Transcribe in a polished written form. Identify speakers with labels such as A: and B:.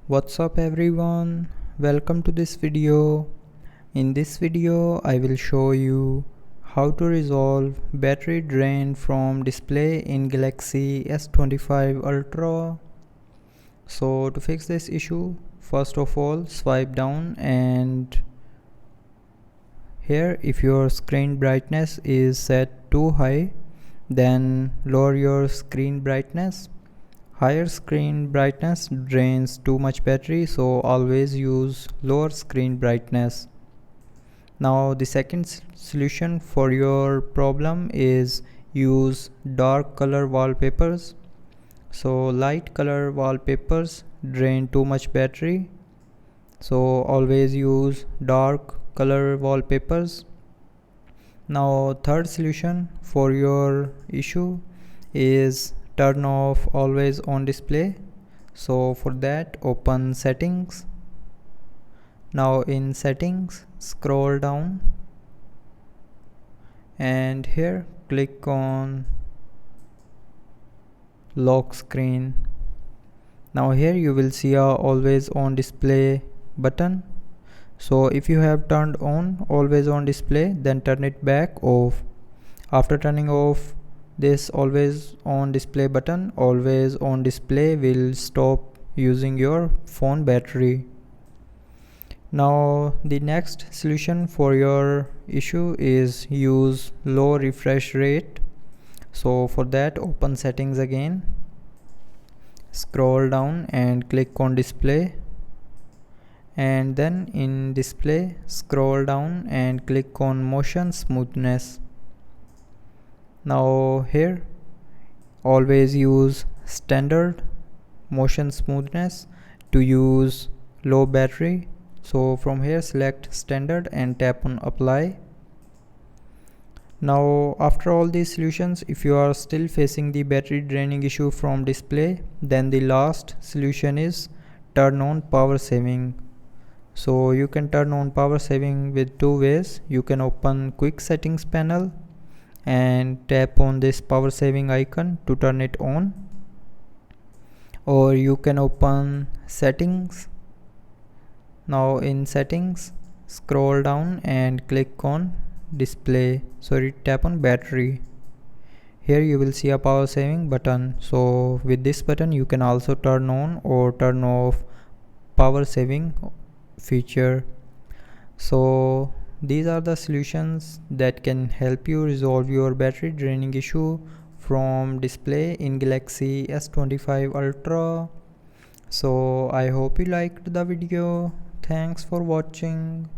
A: What's up everyone, welcome to this video. In this video I will show you how to resolve battery drain from display in Galaxy S25 Ultra. So to fix this issue, first of all swipe down, and here if your screen brightness is set too high, then lower your screen brightness. Higher screen brightness drains too much battery, so always use lower screen brightness. Now the second solution for your problem is use dark color wallpapers. So light color wallpapers drain too much battery, so always use dark color wallpapers. Now third solution for your issue is turn off always on display. So for that, open settings. Now in settings, scroll down and here click on lock screen. Now here you will see a always on display button. So if you have turned on always on display, then turn it back off. After turning off this always on display button, always on display will stop using your phone battery. Now the next solution for your issue is use low refresh rate. So for that, open settings again, scroll down and click on display, and then in display scroll down and click on motion smoothness. Now here always use standard motion smoothness to use low battery. So from here select standard and tap on apply. Now after all these solutions, if you are still facing the battery draining issue from display, then the last solution is turn on power saving. So you can turn on power saving with two ways. You can open quick settings panel and tap on this power saving icon to turn it on, or you can open settings. Now in settings, scroll down and click on display, tap on battery. Here you will see a power saving button. So with this button you can also turn on or turn off power saving feature. So these are the solutions that can help you resolve your battery draining issue from display in Galaxy S25 Ultra. So I hope you liked the video. Thanks for watching.